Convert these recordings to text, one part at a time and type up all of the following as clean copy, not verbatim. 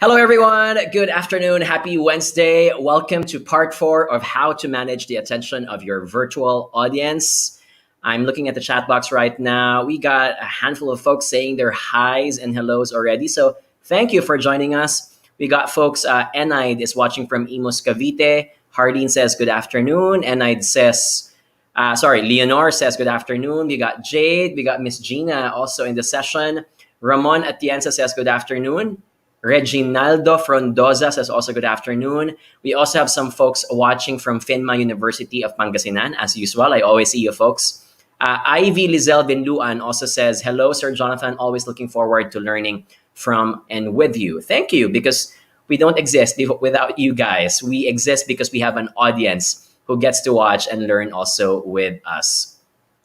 Hello, everyone. Good afternoon. Happy Wednesday. Welcome to part 4 of how to manage the attention of your virtual audience. I'm looking at the chat box right now. We got a handful of folks saying their highs and hellos already. So thank you for joining us. We got folks, Enide is watching from Imus Cavite. Hardine says good afternoon. Enide says, Leonore says good afternoon. We got Jade. We got Miss Gina also in the session. Ramon Atienza says good afternoon. Reginaldo Frondoza says also good afternoon. We also have some folks watching from FINMA University of Pangasinan. As usual, I always see you folks. Ivy Lizelle Binluan also says, hello, Sir Jonathan. Always looking forward to learning from and with you. Thank you, because we don't exist without you guys. We exist because we have an audience who gets to watch and learn also with us.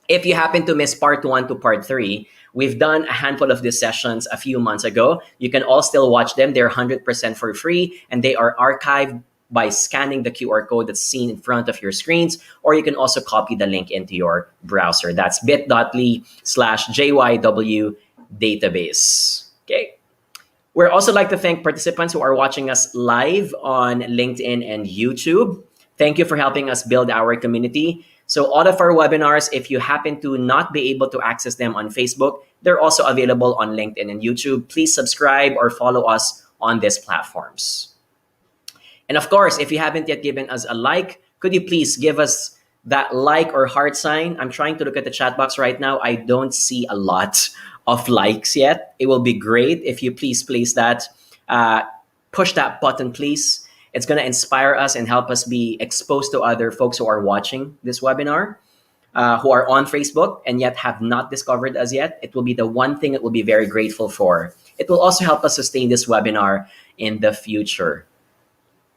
If you happen to miss part 1 to part 3, we've done a handful of these sessions a few months ago. You can all still watch them. They're 100% for free, and they are archived by scanning the QR code that's seen in front of your screens, or you can also copy the link into your browser. That's bit.ly/JYW database. Okay. We'd also like to thank participants who are watching us live on LinkedIn and YouTube. Thank you for helping us build our community. So all of our webinars, if you happen to not be able to access them on Facebook, they're also available on LinkedIn and YouTube. Please subscribe or follow us on these platforms. And of course, if you haven't yet given us a like, could you please give us that like or heart sign? I'm trying to look at the chat box right now. I don't see a lot of likes yet. It will be great if you please place that. Push that button, please. It's going to inspire us and help us be exposed to other folks who are watching this webinar, who are on Facebook and yet have not discovered us yet. It will be the one thing that we'll be very grateful for. It will also help us sustain this webinar in the future.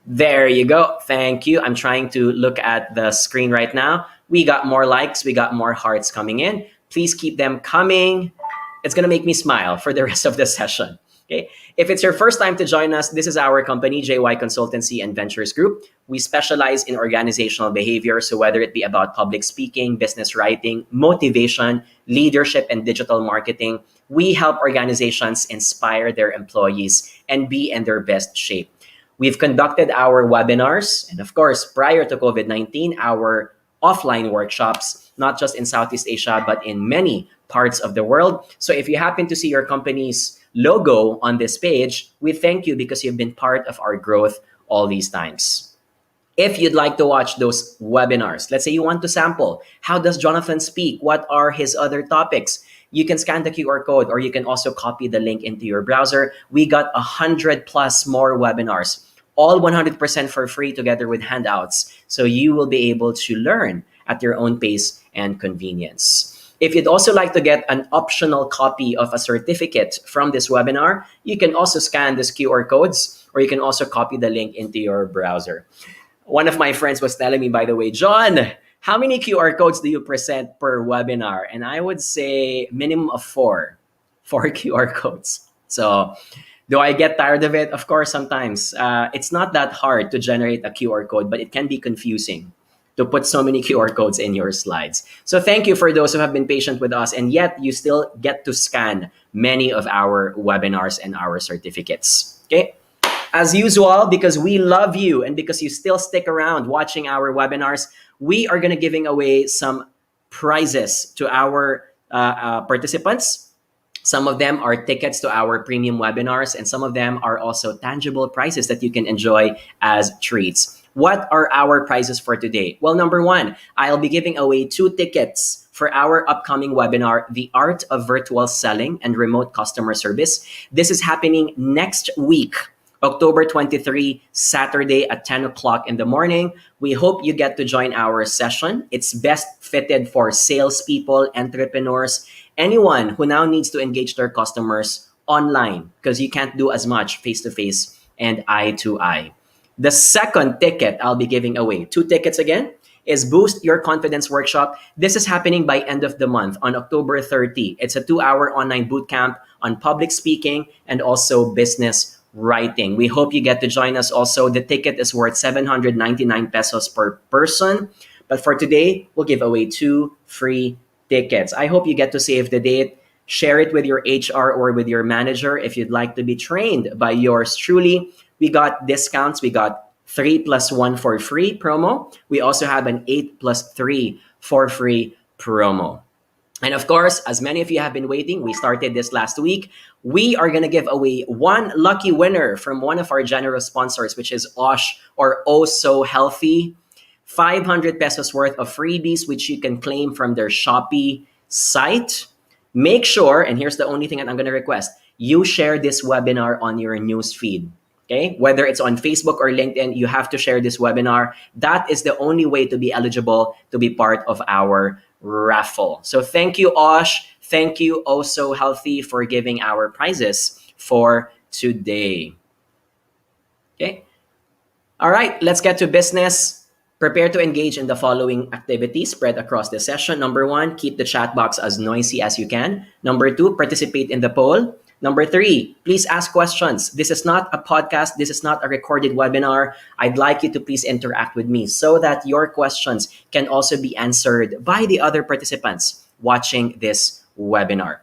There you go. Thank you. I'm trying to look at the screen right now. We got more likes. We got more hearts coming in. Please keep them coming. It's going to make me smile for the rest of the session. Okay. If it's your first time to join us, this is our company, JY Consultancy and Ventures Group. We specialize in organizational behavior. So whether it be about public speaking, business writing, motivation, leadership, and digital marketing, we help organizations inspire their employees and be in their best shape. We've conducted our webinars, and of course, prior to COVID-19, our offline workshops, not just in Southeast Asia, but in many parts of the world. So if you happen to see your company's logo on this page, we thank you because you've been part of our growth all these times. If you'd like to watch those webinars, let's say you want to sample, how does Jonathan speak? What are his other topics? You can scan the QR code, or you can also copy the link into your browser. We got 100 plus more webinars, all 100% for free together with handouts. So you will be able to learn at your own pace and convenience. If you'd also like to get an optional copy of a certificate from this webinar, you can also scan these QR codes, or you can also copy the link into your browser. One of my friends was telling me, by the way, John, how many QR codes do you present per webinar? And I would say minimum of four QR codes. So do I get tired of it? Of course, sometimes. It's not that hard to generate a QR code, but it can be confusing to put so many QR codes in your slides. So thank you for those who have been patient with us, and yet you still get to scan many of our webinars and our certificates. Okay. As usual, because we love you and because you still stick around watching our webinars, we are going to giving away some prizes to our participants. Some of them are tickets to our premium webinars, and some of them are also tangible prizes that you can enjoy as treats. What are our prizes for today? Well, number one, I'll be giving away 2 tickets for our upcoming webinar, The Art of Virtual Selling and Remote Customer Service. This is happening next week, October 23, Saturday at 10 o'clock in the morning. We hope you get to join our session. It's best fitted for salespeople, entrepreneurs, anyone who now needs to engage their customers online, because you can't do as much face-to-face and eye-to-eye. The second ticket I'll be giving away, 2 tickets again, is Boost Your Confidence Workshop. This is happening by end of the month on October 30. It's a 2-hour online bootcamp on public speaking and also business writing. We hope you get to join us also. The ticket is worth 799 pesos per person. But for today, we'll give away 2 free tickets. I hope you get to save the date. Share it with your HR or with your manager if you'd like to be trained by yours truly. We got discounts. We got 3 plus 1 for free promo. We also have an 8 plus 3 for free promo. And of course, as many of you have been waiting, we started this last week. We are going to give away one lucky winner from one of our generous sponsors, which is Osh or Oh So Healthy. 500 pesos worth of freebies, which you can claim from their Shopee site. Make sure, and here's the only thing that I'm going to request, you share this webinar on your news feed. Okay, whether it's on Facebook or LinkedIn, you have to share this webinar. That is the only way to be eligible to be part of our raffle. So thank you, Osh. Thank you, Oh So Healthy, for giving our prizes for today. Okay. All right, let's get to business. Prepare to engage in the following activities spread across the session. Number 1, keep the chat box as noisy as you can. Number 2, participate in the poll. Number 3, please ask questions. This is not a podcast. This is not a recorded webinar. I'd like you to please interact with me so that your questions can also be answered by the other participants watching this webinar.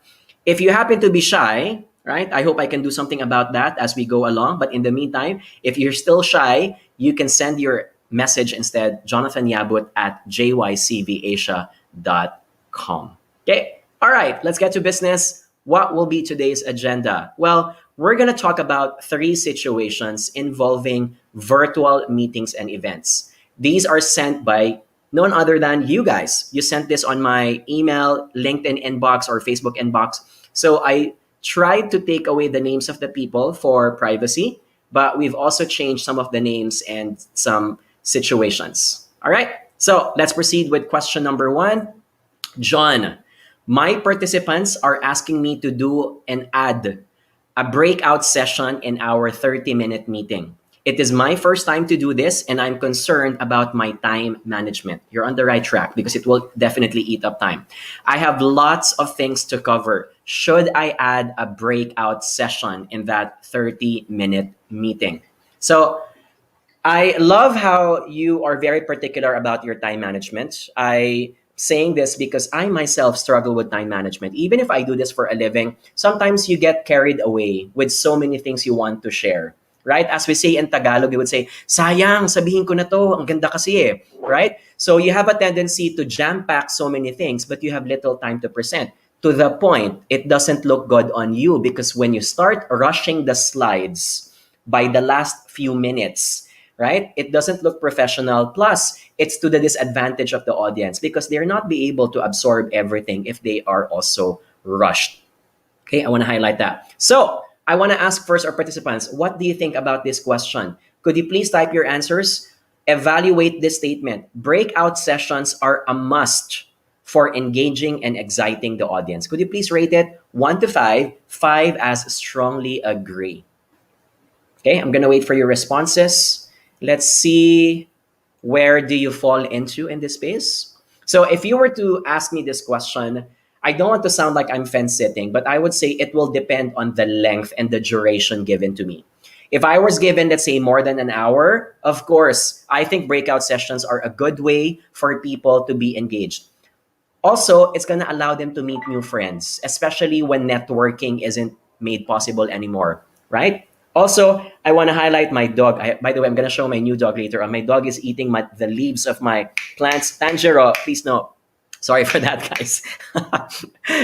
If you happen to be shy, right, I hope I can do something about that as we go along. But in the meantime, if you're still shy, you can send your message instead, jonathanyabut at jycvasia.com. Okay. All right. Let's get to business. What will be today's agenda? Well, we're going to talk about 3 situations involving virtual meetings and events. These are sent by none other than you guys. You sent this on my email, LinkedIn inbox, or Facebook inbox. So I tried to take away the names of the people for privacy, but we've also changed some of the names and some situations. All right. So let's proceed with question number 1. John, my participants are asking me to do and add a breakout session in our 30-minute meeting. It is my first time to do this, and I'm concerned about my time management. You're on the right track because it will definitely eat up time. I have lots of things to cover. Should I add a breakout session in that 30-minute meeting? So I love how you are very particular about your time management. I saying this because I myself struggle with time management. Even if I do this for a living, sometimes you get carried away with so many things you want to share. Right? As we say in Tagalog, we would say, sayang, sabihin ko na to, ang ganda kasi eh. Right? So you have a tendency to jam-pack so many things, but you have little time to present. To the point, it doesn't look good on you because when you start rushing the slides by the last few minutes, right? It doesn't look professional. Plus, it's to the disadvantage of the audience because they're not be able to absorb everything if they are also rushed. Okay, I want to highlight that. So, I want to ask first our participants, what do you think about this question? Could you please type your answers? Evaluate this statement. Breakout sessions are a must for engaging and exciting the audience. Could you please rate it 1 to 5? 5 as strongly agree. Okay, I'm going to wait for your responses. Let's see, where do you fall into in this space? So if you were to ask me this question, I don't want to sound like I'm fence sitting, but I would say it will depend on the length and the duration given to me. If I was given, let's say, more than an hour, of course, I think breakout sessions are a good way for people to be engaged. Also, it's going to allow them to meet new friends, especially when networking isn't made possible anymore, right? Also, I want to highlight my dog. By the way, I'm going to show my new dog later on. My dog is eating the leaves of my plants. Tanjiro, please no. Sorry for that, guys.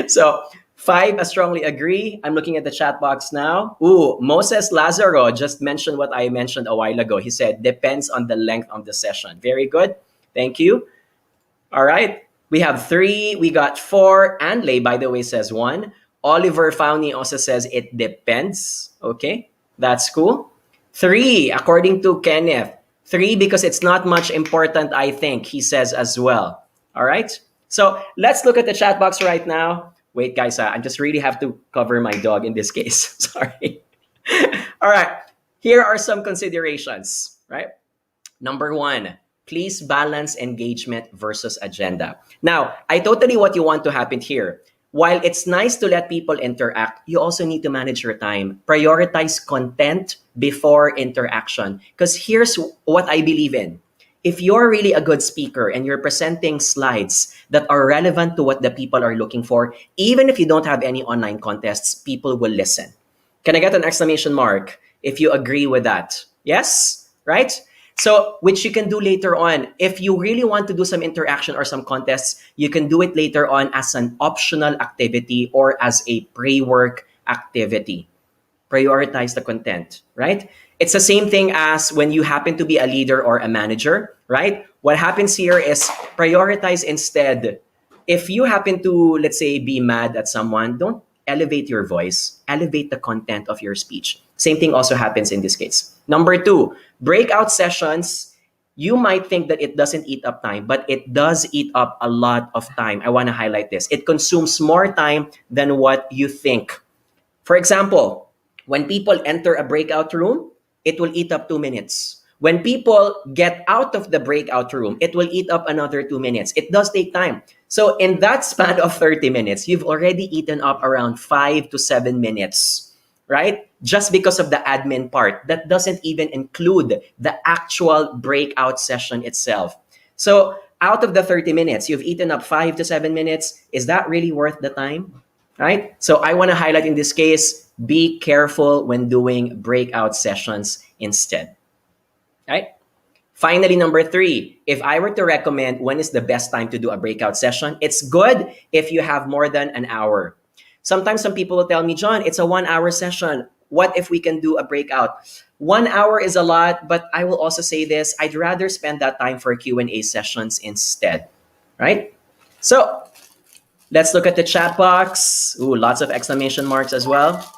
So, 5, I strongly agree. I'm looking at the chat box now. Ooh, Moses Lazaro just mentioned what I mentioned a while ago. He said, depends on the length of the session. Very good. Thank you. All right. We have 3. We got 4. Anley, by the way, says 1. Oliver Fowney also says it depends. Okay. That's cool. 3, according to Kenneth. 3 because it's not much important, I think, he says as well. All right. So let's look at the chat box right now. Wait, guys, I just really have to cover my dog in this case. Sorry. All right. Here are some considerations, right? Number 1, please balance engagement versus agenda. Now, I totally what you want to happen here. While it's nice to let people interact, you also need to manage your time. Prioritize content before interaction. Because here's what I believe in. If you're really a good speaker and you're presenting slides that are relevant to what the people are looking for, even if you don't have any online contests, people will listen. Can I get an exclamation mark if you agree with that? Yes? Right? So, which you can do later on. If you really want to do some interaction or some contests, you can do it later on as an optional activity or as a pre-work activity. Prioritize the content, right? It's the same thing as when you happen to be a leader or a manager, right? What happens here is prioritize instead. If you happen to, let's say, be mad at someone, don't elevate your voice, elevate the content of your speech. Same thing also happens in this case. Number two, breakout sessions. You might think that it doesn't eat up time, but it does eat up a lot of time. I want to highlight this. It consumes more time than what you think. For example, when people enter a breakout room, it will eat up 2 minutes. When people get out of the breakout room, it will eat up another 2 minutes. It does take time. So in that span of 30 minutes, you've already eaten up around 5 to 7 minutes, right? Just because of the admin part. That doesn't even include the actual breakout session itself. So out of the 30 minutes, you've eaten up 5 to 7 minutes. Is that really worth the time? Right? So I want to highlight in this case, be careful when doing breakout sessions instead. Right? Finally, number three, if I were to recommend when is the best time to do a breakout session, it's good if you have more than an hour. Sometimes some people will tell me, John, it's a 1 hour session. What if we can do a breakout? 1 hour is a lot, but I will also say this, I'd rather spend that time for Q&A sessions instead. Right? So let's look at the chat box. Ooh, lots of exclamation marks as well.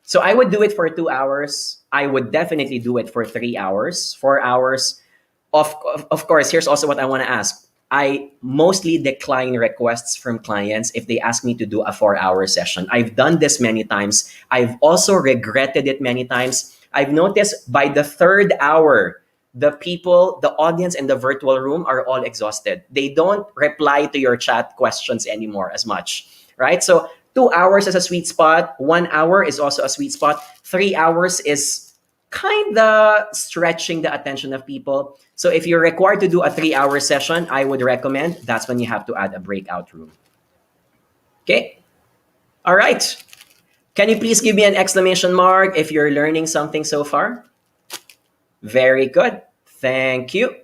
So I would do it for 2 hours. I would definitely do it for 3 hours, 4 hours. Of course, here's also what I want to ask. I mostly decline requests from clients if they ask me to do a 4 hour session. I've done this many times. I've also regretted it many times. I've noticed by the third hour, the people, the audience in the virtual room are all exhausted. They don't reply to your chat questions anymore as much, right? So 2 hours is a sweet spot. 1 hour is also a sweet spot. 3 hours is kind of stretching the attention of people. So if you're required to do a 3 hour session, I would recommend that's when you have to add a breakout room. Okay. All right. Can you please give me an exclamation mark if you're learning something so far? Very good. Thank you.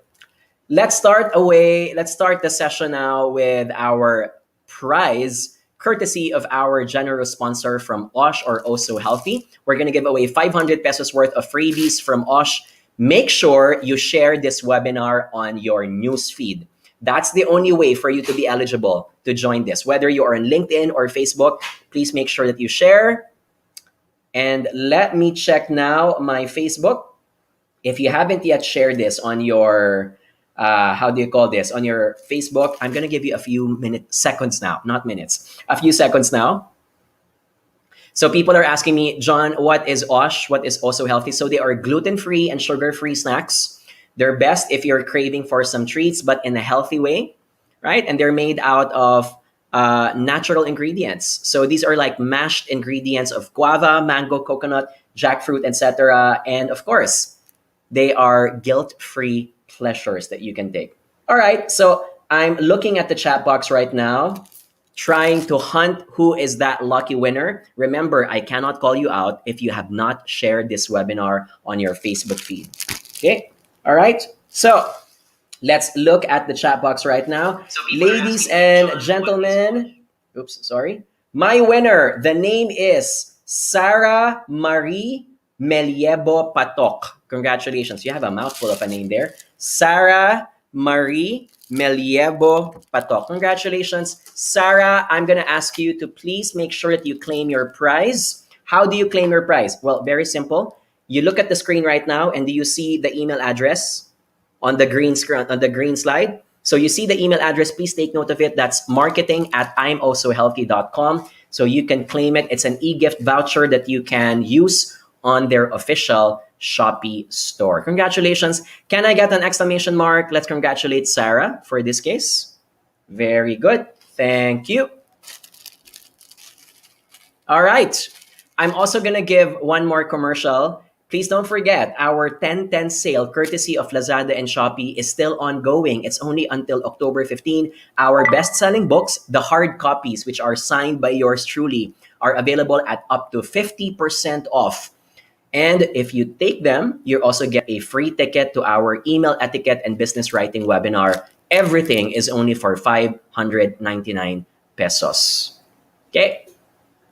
Let's start the session now with our prize, courtesy of our generous sponsor from Osh or Also Healthy. We're going to give away 500 pesos worth of freebies from Osh. Make sure you share this webinar on your news feed. That's the only way for you to be eligible to join this. Whether you are on LinkedIn or Facebook, please make sure that you share. And let me check now my Facebook. If you haven't yet shared this on your, how do you call this, on your Facebook, I'm going to give you a few seconds now, not minutes, a few seconds now. So people are asking me, John, what is Osh? What is Also Healthy? So they are gluten-free and sugar-free snacks. They're best if you're craving for some treats, but in a healthy way, right? And they're made out of natural ingredients. So these are like mashed ingredients of guava, mango, coconut, jackfruit, etc. And of course, they are guilt-free pleasures that you can take. All right, so I'm looking at the chat box right now, trying to hunt who is that lucky winner. Remember, I cannot call you out if you have not shared this webinar on your Facebook feed. Okay, all right, so let's look at the chat box right now. So ladies and gentlemen, oops, sorry. My winner, the name is Sarah Marie Meliebo Patok. Congratulations. You have a mouthful of a name there. Sarah Marie Meliebo Patok. Congratulations. Sarah, I'm going to ask you to please make sure that you claim your prize. How do you claim your prize? Well, very simple. You look at the screen right now and do you see the email address on the green screen, on the green slide? So you see the email address, please take note of it. That's marketing@I'mAlsoHealthy.com. So you can claim it. It's an e-gift voucher that you can use on their official Shopee store. Congratulations. Can I get an exclamation mark? Let's congratulate Sarah for this case. Very good. Thank you. All right. I'm also going to give one more commercial. please don't forget our 10-10 sale courtesy of Lazada and Shopee is still ongoing. It's only until October 15. Our best-selling books, the hard copies, which are signed by yours truly, are available at up to 50% off. And if you take them, you also get a free ticket to our email etiquette and business writing webinar. Everything is only for 599 pesos. Okay?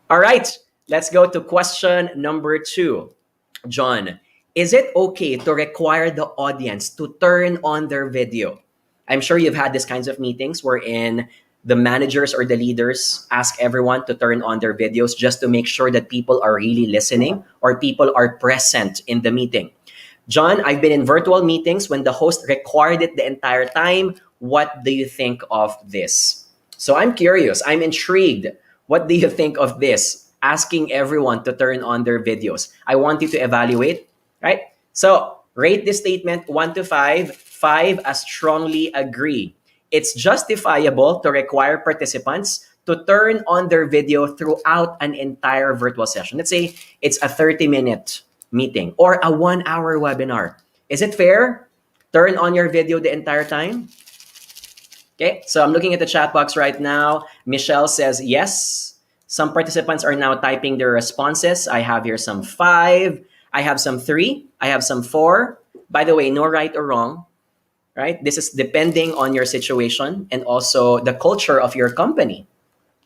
All right. Let's go to question number 2. John, is it okay to require the audience to turn on their video? I'm sure you've had these kinds of meetings wherein the managers or the leaders ask everyone to turn on their videos just to make sure that people are really listening or people are present in the meeting. John, I've been in virtual meetings when the host required it the entire time. What do you think of this? So I'm curious. I'm intrigued. What do you think of this? Asking everyone to turn on their videos. I want you to evaluate, right? So rate this statement 1 to 5. 5, I strongly agree. It's justifiable to require participants to turn on their video throughout an entire virtual session. Let's say it's a 30-minute meeting or a 1-hour webinar. Is it fair? Turn on your video the entire time? Okay, so I'm looking at the chat box right now. Michelle says yes. Some participants are now typing their responses. I have here some 5. I have some 3. I have some 4. By the way, no right or wrong, right? This is depending on your situation and also the culture of your company,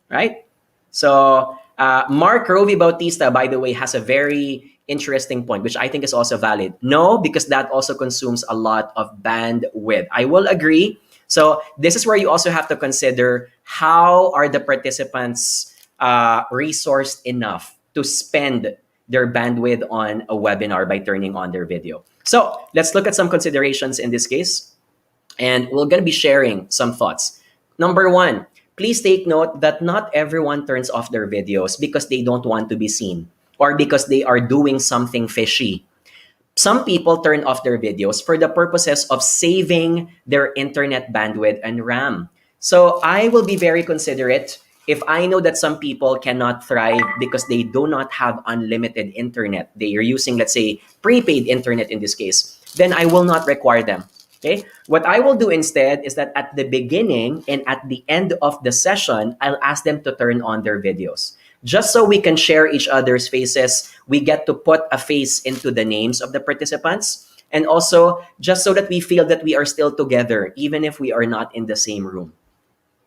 right? So Mark Rovi Bautista, by the way, has a very interesting point, which I think is also valid. No, because that also consumes a lot of bandwidth. I will agree. So this is where you also have to consider how are the participants resourced enough to spend their bandwidth on a webinar by turning on their video. So let's look at some considerations in this case. And we're going to be sharing some thoughts. Number 1, please take note that not everyone turns off their videos because they don't want to be seen or because they are doing something fishy. Some people turn off their videos for the purposes of saving their internet bandwidth and RAM. So I will be very considerate if I know that some people cannot thrive because they do not have unlimited internet. They are using, let's say, prepaid internet in this case. Then I will not require them. Okay. What I will do instead is that at the beginning and at the end of the session, I'll ask them to turn on their videos. Just so we can share each other's faces, we get to put a face into the names of the participants. And also, just so that we feel that we are still together, even if we are not in the same room.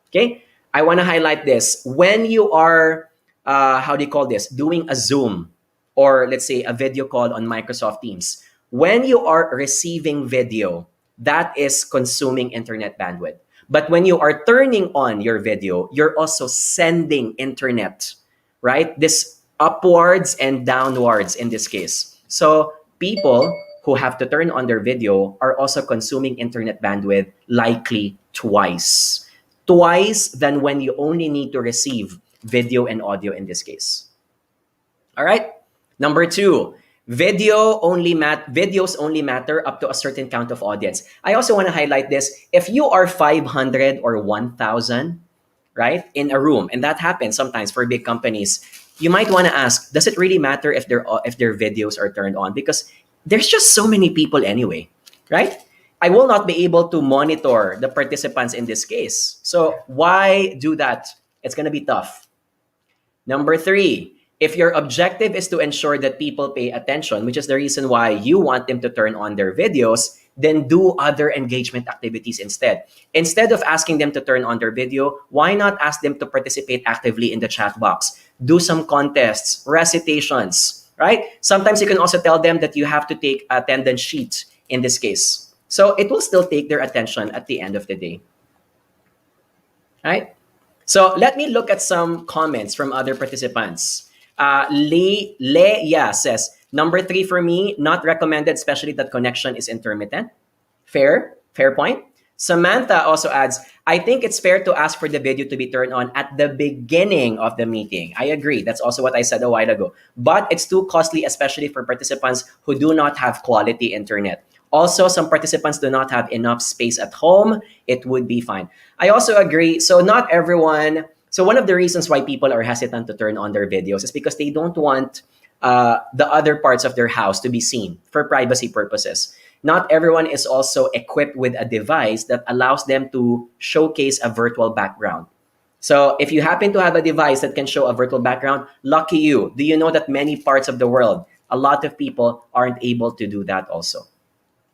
Okay? I want to highlight this. When you are, how do you call this? Doing a Zoom or let's say a video call on Microsoft Teams. When you are receiving video, that is consuming internet bandwidth. But when you are turning on your video, you're also sending internet, right? This upwards and downwards in this case. So people who have to turn on their video are also consuming internet bandwidth likely twice. Twice than when you only need to receive video and audio in this case. All right? Number 2. Videos only matter up to a certain count of audience. I also want to highlight this. If you are 500 or 1,000, right, in a room, and that happens sometimes for big companies, you might want to ask, does it really matter if their videos are turned on? Because there's just so many people anyway, right? I will not be able to monitor the participants in this case. So why do that? It's going to be tough. Number 3. If your objective is to ensure that people pay attention, which is the reason why you want them to turn on their videos, then do other engagement activities instead. Instead of asking them to turn on their video, why not ask them to participate actively in the chat box? Do some contests, recitations, right? Sometimes you can also tell them that you have to take attendance sheet in this case. So it will still take their attention at the end of the day, right? So let me look at some comments from other participants. Leia says, number 3 for me, not recommended, especially that connection is intermittent. Fair point. Samantha also adds, I think it's fair to ask for the video to be turned on at the beginning of the meeting. I agree. That's also what I said a while ago. But it's too costly, especially for participants who do not have quality internet. Also, some participants do not have enough space at home. It would be fine. I also agree. So not everyone... So one of the reasons why people are hesitant to turn on their videos is because they don't want the other parts of their house to be seen for privacy purposes. Not everyone is also equipped with a device that allows them to showcase a virtual background. So if you happen to have a device that can show a virtual background, lucky you. Do you know that many parts of the world, a lot of people aren't able to do that also?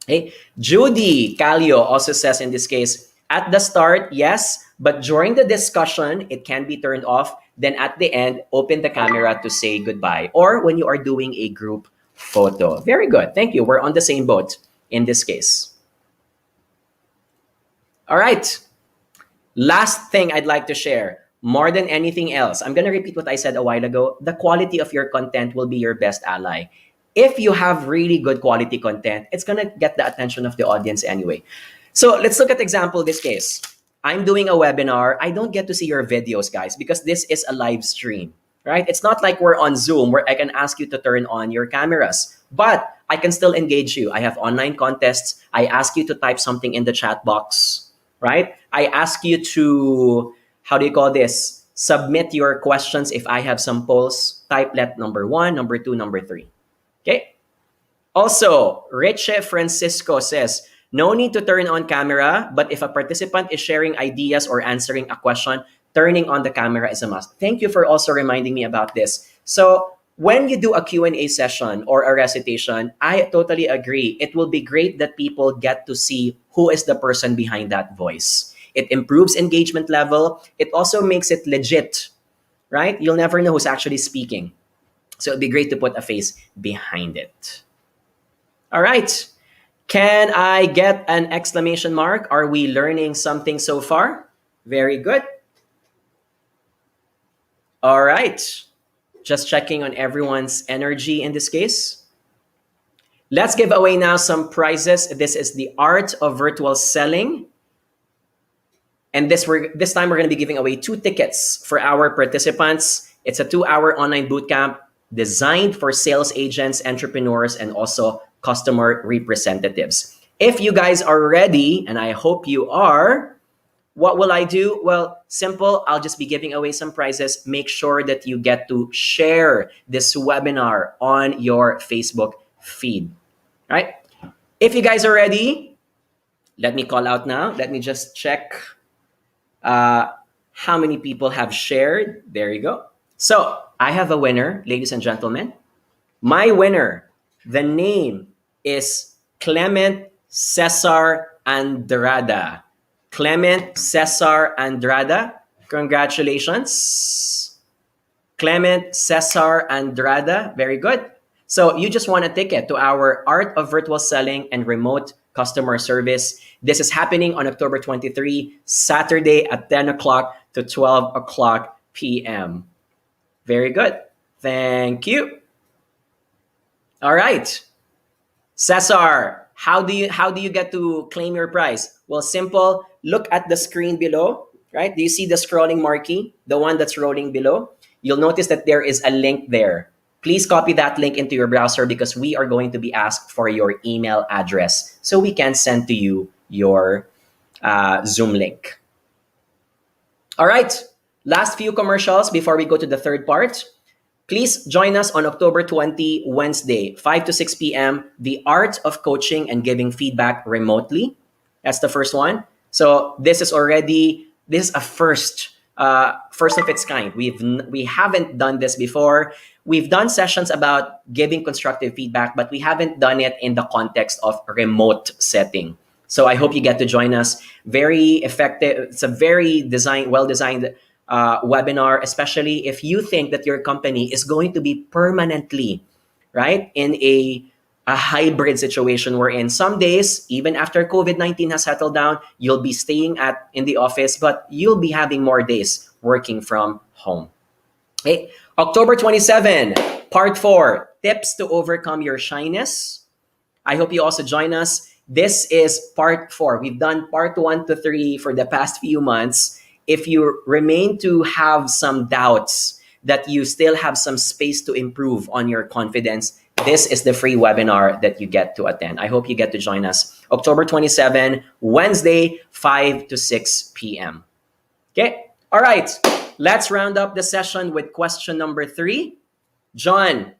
Okay. Judy Calio also says in this case, at the start, yes, but during the discussion, it can be turned off. Then at the end, open the camera to say goodbye. Or when you are doing a group photo. Very good. Thank you. We're on the same boat in this case. All right. Last thing I'd like to share, more than anything else, I'm going to repeat what I said a while ago. The quality of your content will be your best ally. If you have really good quality content, it's going to get the attention of the audience anyway. So let's look at example this case. I'm doing a webinar. I don't get to see your videos, guys, because this is a live stream, right? It's not like we're on Zoom where I can ask you to turn on your cameras, but I can still engage you. I have online contests. I ask you to type something in the chat box, right? I ask you to, how do you call this? Submit your questions. If I have some polls, type let number 1, number 2, number 3. Okay. Also, Riche Francisco says, no need to turn on camera, but if a participant is sharing ideas or answering a question, turning on the camera is a must. Thank you for also reminding me about this. So when you do a Q&A session or a recitation, I totally agree. It will be great that people get to see who is the person behind that voice. It improves engagement level. It also makes it legit, right? You'll never know who's actually speaking. So it'd be great to put a face behind it. All right. Can I get an exclamation mark? Are we learning something so far? Very good. All right. Just checking on everyone's energy in this case. Let's give away now some prizes. This is the art of virtual selling. And this time we're going to be giving away 2 tickets for our participants. It's a 2-hour online bootcamp designed for sales agents, entrepreneurs, and also customer representatives. If you guys are ready, and I hope you are, what will I do? Well, simple. I'll just be giving away some prizes. Make sure that you get to share this webinar on your Facebook feed. All right? If you guys are ready, let me call out now. Let me just check how many people have shared. There you go. So I have a winner, ladies and gentlemen. My winner, the name is Clement Cesar Andrada. Clement Cesar Andrada. Congratulations. Clement Cesar Andrada. Very good. So you just won a ticket to our Art of Virtual Selling and Remote Customer Service. This is happening on October 23, Saturday at 10 o'clock to 12 o'clock p.m. Very good. Thank you. All right. Cesar, how do you get to claim your prize? Well, simple. Look at the screen below, right? Do you see the scrolling marquee, the one that's rolling below? You'll notice that there is a link there. Please copy that link into your browser because we are going to be asked for your email address so we can send to you your Zoom link. All right. Last few commercials before we go to the third part. Please join us on October 20, Wednesday, 5 to 6 p.m., The Art of Coaching and Giving Feedback Remotely. That's the first one. So this is a first of its kind. We haven't done this before. We've done sessions about giving constructive feedback, but we haven't done it in the context of remote setting. So I hope you get to join us. Very effective. It's a very well-designed webinar, especially if you think that your company is going to be permanently, right, in a hybrid situation wherein some days, even after COVID-19 has settled down, you'll be staying in the office, but you'll be having more days working from home. Okay. October 27, part 4, tips to overcome your shyness. I hope you also join us. This is part 4. We've done part 1 to 3 for the past few months. If you remain to have some doubts that you still have some space to improve on your confidence, this is the free webinar that you get to attend. I hope you get to join us. October 27, Wednesday, 5 to 6 p.m. Okay? All right. Let's round up the session with question number 3. John,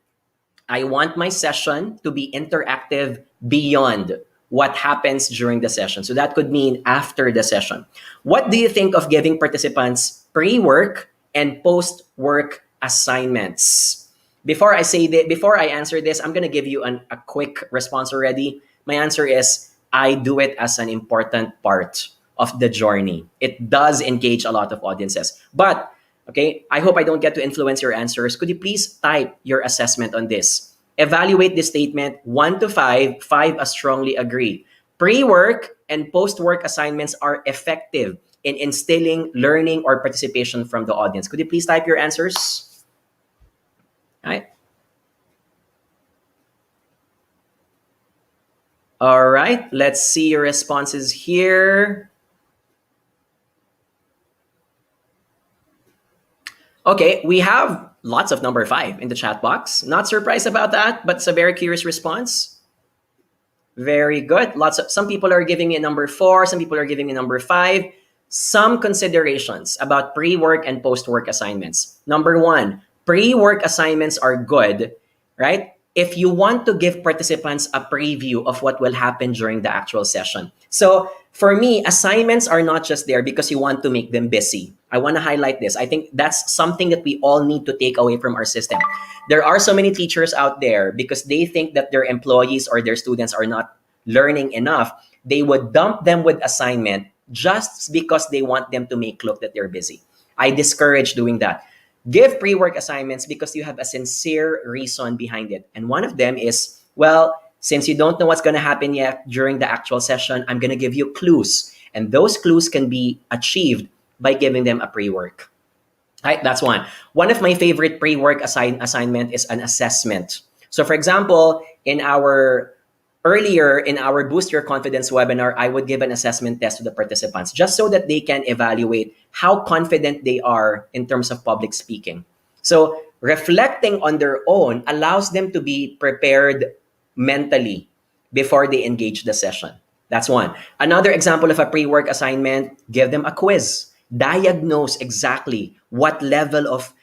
I want my session to be interactive beyond what happens during the session. So that could mean after the session. What do you think of giving participants pre-work and post-work assignments? Before I answer this, I'm gonna give you a quick response already. My answer is I do it as an important part of the journey. It does engage a lot of audiences. But okay, I hope I don't get to influence your answers. Could you please type your assessment on this? Evaluate this statement 1 to 5. 5, I strongly agree. Pre-work and post-work assignments are effective in instilling learning or participation from the audience. Could you please type your answers? All right. All right, let's see your responses here. Okay, we have lots of number 5 in the chat box. Not surprised about that, but it's a very curious response. Very good. Some people are giving me a number 4, some people are giving me number 5. Some considerations about pre-work and post-work assignments. Number 1, pre-work assignments are good, right? If you want to give participants a preview of what will happen during the actual session. So for me, assignments are not just there because you want to make them busy. I want to highlight this. I think that's something that we all need to take away from our system. There are so many teachers out there because they think that their employees or their students are not learning enough. They would dump them with assignment just because they want them to make look that they're busy. I discourage doing that. Give pre-work assignments because you have a sincere reason behind it. And one of them is, well, since you don't know what's going to happen yet during the actual session, I'm going to give you clues. And those clues can be achieved by giving them a pre-work. Right, that's one. One of my favorite pre-work assignment is an assessment. So for example, earlier in our Boost Your Confidence webinar, I would give an assessment test to the participants just so that they can evaluate how confident they are in terms of public speaking. So reflecting on their own allows them to be prepared mentally before they engage the session. That's one. Another example of a pre-work assignment, give them a quiz. Diagnose exactly what level of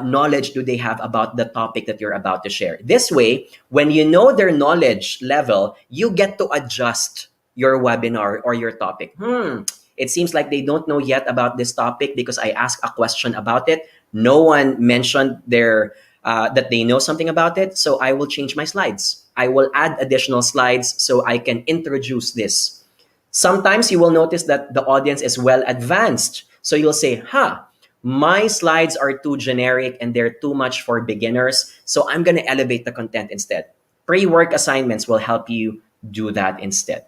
knowledge do they have about the topic that you're about to share. This way, when you know their knowledge level, you get to adjust your webinar or your topic. It seems like they don't know yet about this topic because I asked a question about it. No one mentioned that they know something about it, so I will change my slides. I will add additional slides so I can introduce this. Sometimes you will notice that the audience is well advanced. So you'll say, my slides are too generic and they're too much for beginners. So I'm going to elevate the content instead. Pre-work assignments will help you do that instead.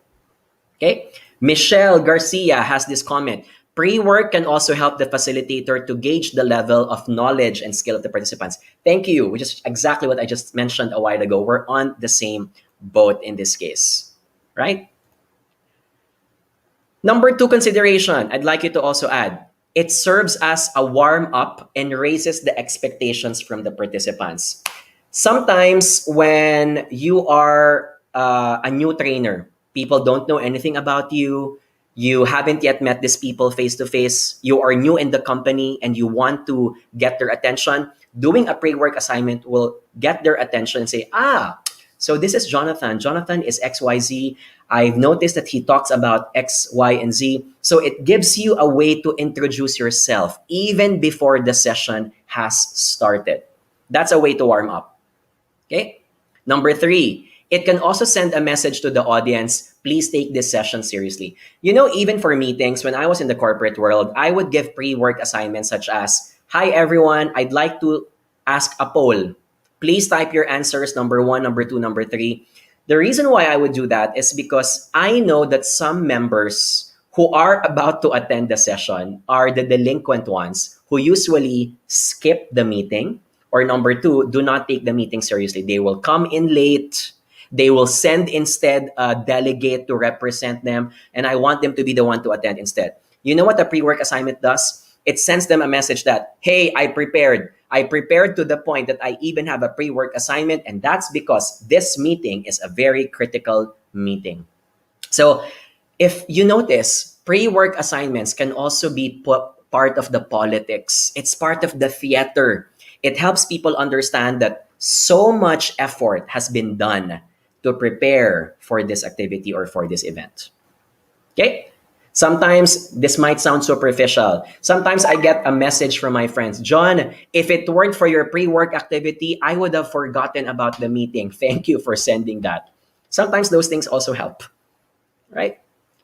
Okay. Michelle Garcia has this comment. Pre-work can also help the facilitator to gauge the level of knowledge and skill of the participants. Thank you, which is exactly what I just mentioned a while ago. We're on the same boat in this case, right? Number 2 consideration, I'd like you to also add, it serves as a warm-up and raises the expectations from the participants. Sometimes when you are a new trainer, people don't know anything about you, you haven't yet met these people face-to-face, you are new in the company and you want to get their attention, doing a pre-work assignment will get their attention and say, so this is Jonathan. Jonathan is XYZ. I've noticed that he talks about X, Y, and Z. So it gives you a way to introduce yourself even before the session has started. That's a way to warm up. Okay. Number 3, it can also send a message to the audience. Please take this session seriously. You know, even for meetings, when I was in the corporate world, I would give pre-work assignments such as, hi, everyone, I'd like to ask a poll. Please type your answers, number 1, number 2, number 3. The reason why I would do that is because I know that some members who are about to attend the session are the delinquent ones who usually skip the meeting, or number 2, do not take the meeting seriously. They will come in late. They will send instead a delegate to represent them, and I want them to be the one to attend instead. You know what a pre-work assignment does? It sends them a message that, hey, I prepared. I prepared to the point that I even have a pre-work assignment, and that's because this meeting is a very critical meeting. So if you notice, pre-work assignments can also be part of the politics. It's part of the theater. It helps people understand that so much effort has been done to prepare for this activity or for this event. Okay? Sometimes this might sound superficial. Sometimes I get a message from my friends, John, if it weren't for your pre-work activity, I would have forgotten about the meeting. Thank you for sending that. Sometimes those things also help, right?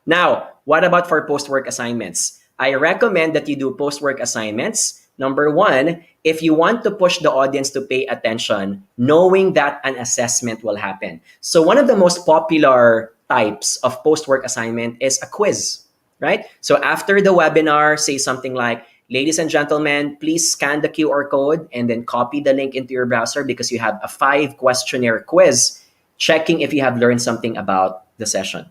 Now, what about for post-work assignments? I recommend that you do post-work assignments. Number one, if you want to push the audience to pay attention, knowing that an assessment will happen. So one of the most popular types of post-work assignment is a quiz, right? So after the webinar, say something like, ladies and gentlemen, please scan the QR code and then copy the link into your browser because you have a 5-questionnaire quiz checking if you have learned something about the session.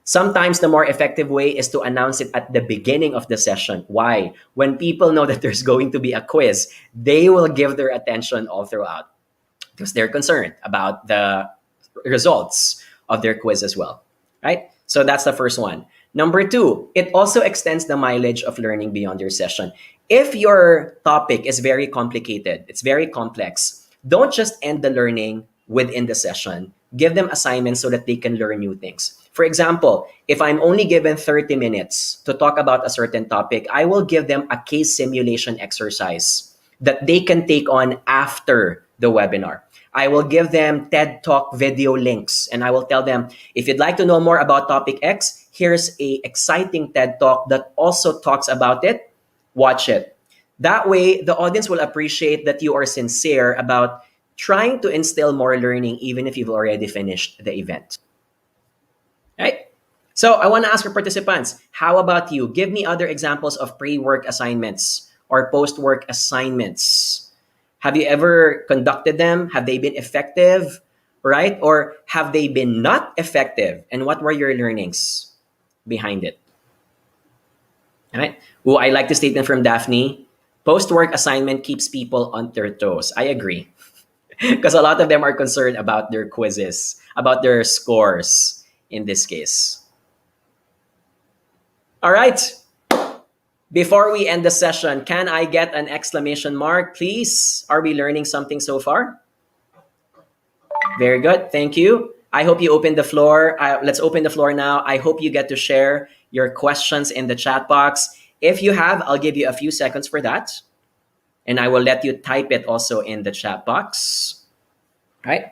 Sometimes the more effective way is to announce it at the beginning of the session. Why? When people know that there's going to be a quiz, they will give their attention all throughout because they're concerned about the results of their quiz as well, right? So that's the first one. Number two, it also extends the mileage of learning beyond your session. If your topic is very complicated, it's very complex, don't just end the learning within the session. Give them assignments so that they can learn new things. For example, if I'm only given 30 minutes to talk about a certain topic, I will give them a case simulation exercise that they can take on after the webinar. I will give them TED Talk video links and I will tell them, if you'd like to know more about topic X, here's a exciting TED Talk that also talks about it. Watch it. That way, the audience will appreciate that you are sincere about trying to instill more learning even if you've already finished the event. Right? So I want to ask your participants, how about you? Give me other examples of pre-work assignments or post-work assignments. Have you ever conducted them? Have they been effective? Right? Or have they been not effective? And what were your learnings behind it? All right? Oh, I like the statement from Daphne. Post-work assignment keeps people on their toes. I agree. Because a lot of them are concerned about their quizzes, about their scores in this case. All right. Before we end the session, can I get an exclamation mark, please? Are we learning something so far? Very good. Thank you. I hope you open the floor. Let's open the floor now. I hope you get to share your questions in the chat box. If you have, I'll give you a few seconds for that. And I will let you type it also in the chat box. Right?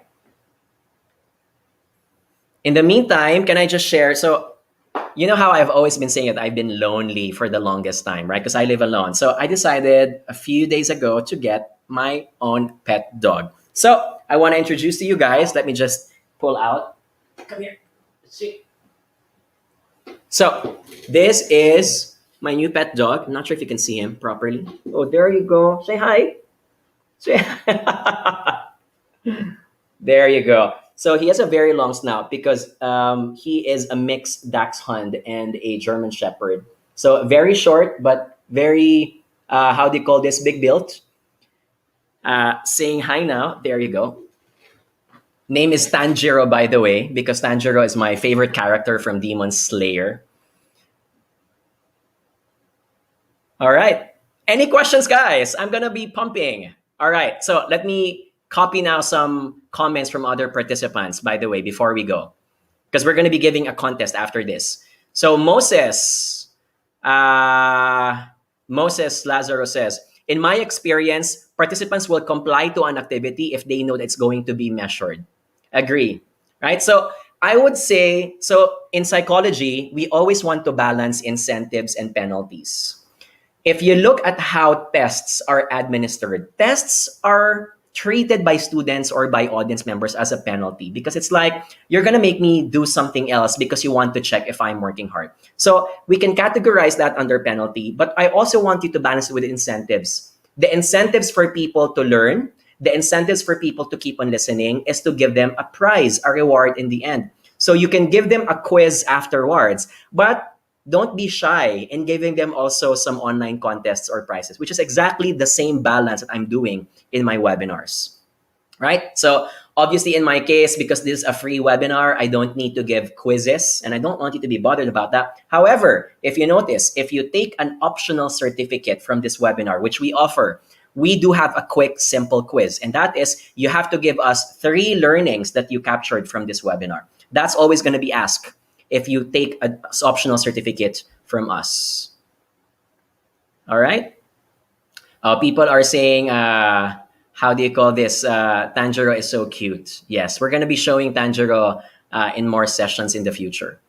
In the meantime, can I just share? So, you know how I've always been saying it, I've been lonely for the longest time, right? Because I live alone. So I decided a few days ago to get my own pet dog. So I want to introduce to you guys. Let me just pull out. Come here. Let's see. So this is my new pet dog. I'm not sure if you can see him properly. Oh, there you go. Say hi. Say hi. There you go. So he has a very long snout because he is a mixed dachshund and a German Shepherd. So very short, but very, how do you call this, big built. Saying hi now. There you go. Name is Tanjiro, by the way, because Tanjiro is my favorite character from Demon Slayer. All right. Any questions, guys? I'm going to be pumping. All right. So let me copy now some comments from other participants, by the way, before we go, because we're going to be giving a contest after this. So Moses Lazaro says, in my experience, participants will comply to an activity if they know that it's going to be measured. Agree, right? So I would say, so in psychology, we always want to balance incentives and penalties. If you look at how tests are administered, tests are treated by students or by audience members as a penalty because it's like, you're going to make me do something else because you want to check if I'm working hard. So we can categorize that under penalty, but I also want you to balance it with incentives. The incentives for people to learn, the incentives for people to keep on listening is to give them a prize, a reward in the end. So you can give them a quiz afterwards, but don't be shy in giving them also some online contests or prizes, which is exactly the same balance that I'm doing in my webinars, right? So obviously in my case, because this is a free webinar, I don't need to give quizzes and I don't want you to be bothered about that. However, if you notice, if you take an optional certificate from this webinar, which we offer, we do have a quick, simple quiz. And that is, you have to give us 3 learnings that you captured from this webinar. That's always going to be asked if you take an optional certificate from us. All right? People are saying, how do you call this? Tanjiro is so cute. Yes, we're going to be showing Tanjiro in more sessions in the future.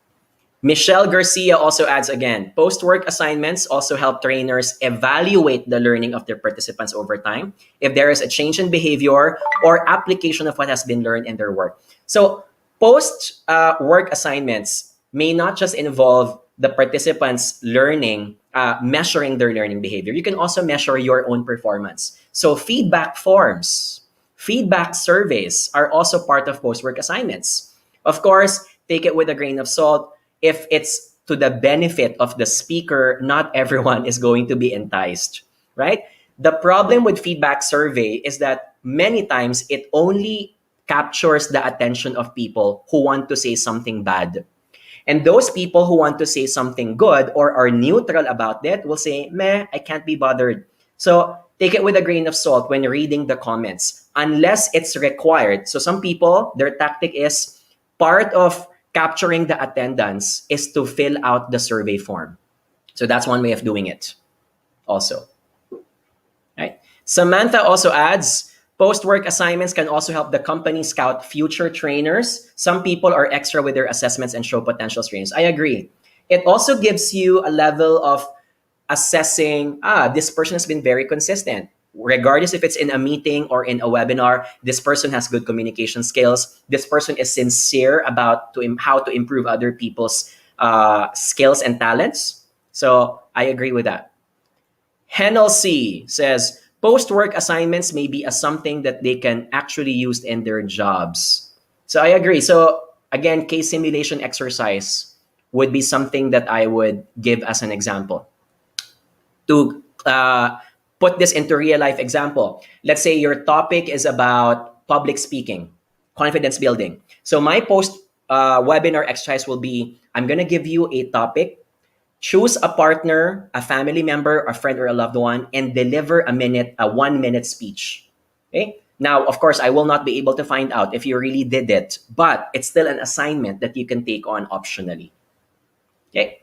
Michelle Garcia also adds again, post-work assignments also help trainers evaluate the learning of their participants over time if there is a change in behavior or application of what has been learned in their work. So post-work assignments may not just involve the participants learning, measuring their learning behavior. You can also measure your own performance. So feedback forms, feedback surveys are also part of post-work assignments. Of course, take it with a grain of salt. If it's to the benefit of the speaker, not everyone is going to be enticed, right? The problem with feedback survey is that many times it only captures the attention of people who want to say something bad. And those people who want to say something good or are neutral about it will say, meh, I can't be bothered. So take it with a grain of salt when reading the comments, unless it's required. So some people, their tactic is part of capturing the attendance is to fill out the survey form. So that's one way of doing it also. Right? Samantha also adds, post-work assignments can also help the company scout future trainers. Some people are extra with their assessments and show potential trainers. I agree. It also gives you a level of assessing, this person has been very consistent. Regardless if it's in a meeting or in a webinar, this person has good communication skills. This person is sincere about how to improve other people's skills and talents. So I agree with that. Henel C says, post-work assignments may be something that they can actually use in their jobs. So I agree. So again, case simulation exercise would be something that I would give as an example. To put this into real life example, let's say your topic is about public speaking, confidence building. So my post webinar exercise will be, I'm going to give you a topic, choose a partner, a family member, a friend, or a loved one, and deliver a 1-minute speech. Okay. Now, of course, I will not be able to find out if you really did it, but it's still an assignment that you can take on optionally. Okay.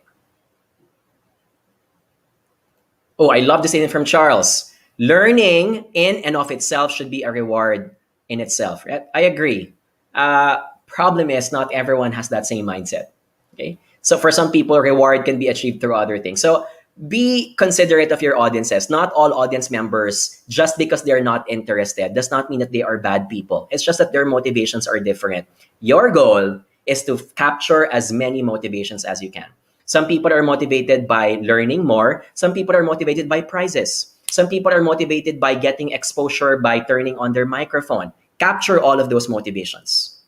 Oh, I love the statement from Charles. Learning in and of itself should be a reward in itself. Right? I agree. Problem is, not everyone has that same mindset. Okay. So for some people, reward can be achieved through other things. So be considerate of your audiences. Not all audience members, just because they're not interested, does not mean that they are bad people. It's just that their motivations are different. Your goal is to capture as many motivations as you can. Some people are motivated by learning more. Some people are motivated by prizes. Some people are motivated by getting exposure by turning on their microphone. Capture all of those motivations.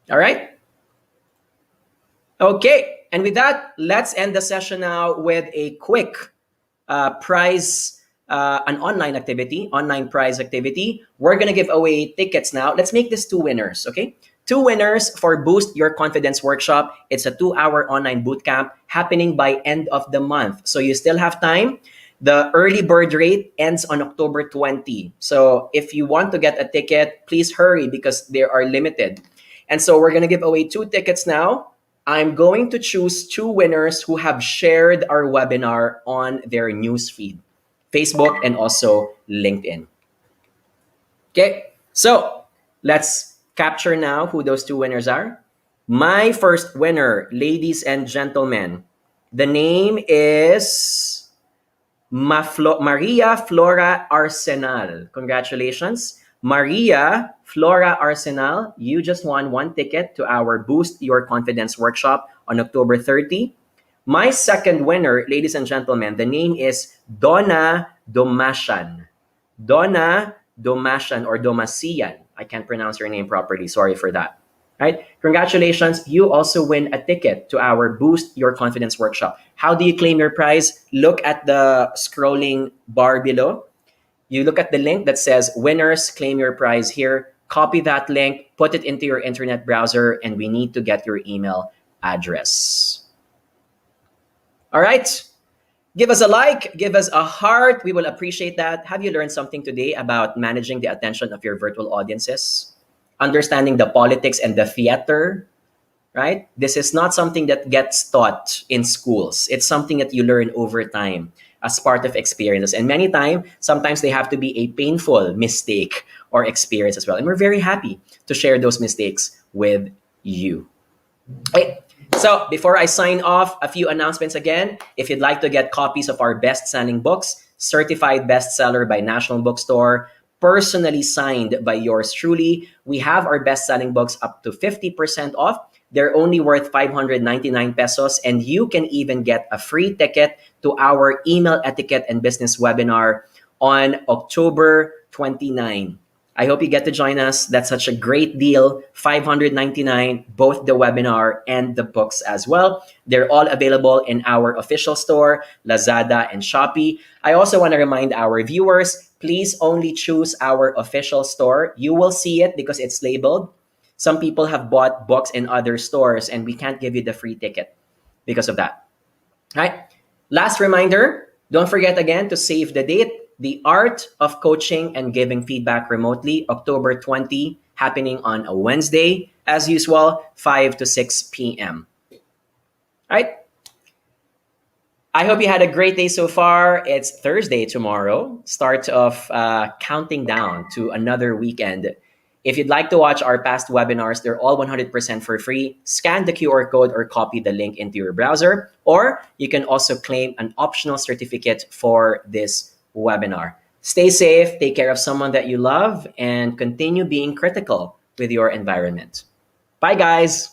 All right? Okay. And with that, let's end the session now with a quick prize, an online prize activity. We're going to give away tickets now. Let's make this 2 winners, okay? 2 winners for Boost Your Confidence Workshop. It's a 2-hour online bootcamp happening by end of the month. So you still have time. The early bird rate ends on October 20. So if you want to get a ticket, please hurry because they are limited. And so we're going to give away 2 tickets now. I'm going to choose 2 winners who have shared our webinar on their newsfeed, Facebook and also LinkedIn. Okay, so let's capture now who those 2 winners are. My first winner, ladies and gentlemen, the name is Maria Flora Arsenal. Congratulations. Maria Flora Arsenal, you just won 1 ticket to our Boost Your Confidence workshop on October 30. My second winner, ladies and gentlemen, the name is Donna Domasian. Donna Domasian or Domasian. I can't pronounce your name properly. Sorry for that. Right? Congratulations. You also win a ticket to our Boost Your Confidence workshop. How do you claim your prize? Look at the scrolling bar below. You look at the link that says winners, claim your prize here. Copy that link, put it into your internet browser, and we need to get your email address. All right. Give us a like, give us a heart. We will appreciate that. Have you learned something today about managing the attention of your virtual audiences? Understanding the politics and the theater, right? This is not something that gets taught in schools. It's something that you learn over time as part of experiences. And many times, sometimes they have to be a painful mistake or experience as well. And we're very happy to share those mistakes with you. Okay. So before I sign off, a few announcements again. If you'd like to get copies of our best-selling books, certified bestseller by National Bookstore, personally signed by yours truly, we have our best-selling books up to 50% off. They're only worth 599 pesos, and you can even get a free ticket to our email etiquette and business webinar on October 29. I hope you get to join us. That's such a great deal. 599, both the webinar and the books as well. They're all available in our official store, Lazada and Shopee. I also want to remind our viewers, please only choose our official store. You will see it because it's labeled. Some people have bought books in other stores and we can't give you the free ticket because of that. All right. Last reminder, don't forget again to save the date. The Art of Coaching and Giving Feedback Remotely, October 20, happening on a Wednesday, as usual, 5 to 6 p.m. All right. I hope you had a great day so far. It's Thursday tomorrow, start of counting down to another weekend. If you'd like to watch our past webinars, they're all 100% for free. Scan the QR code or copy the link into your browser, or you can also claim an optional certificate for this webinar. Stay safe, take care of someone that you love, and continue being critical with your environment. Bye, guys.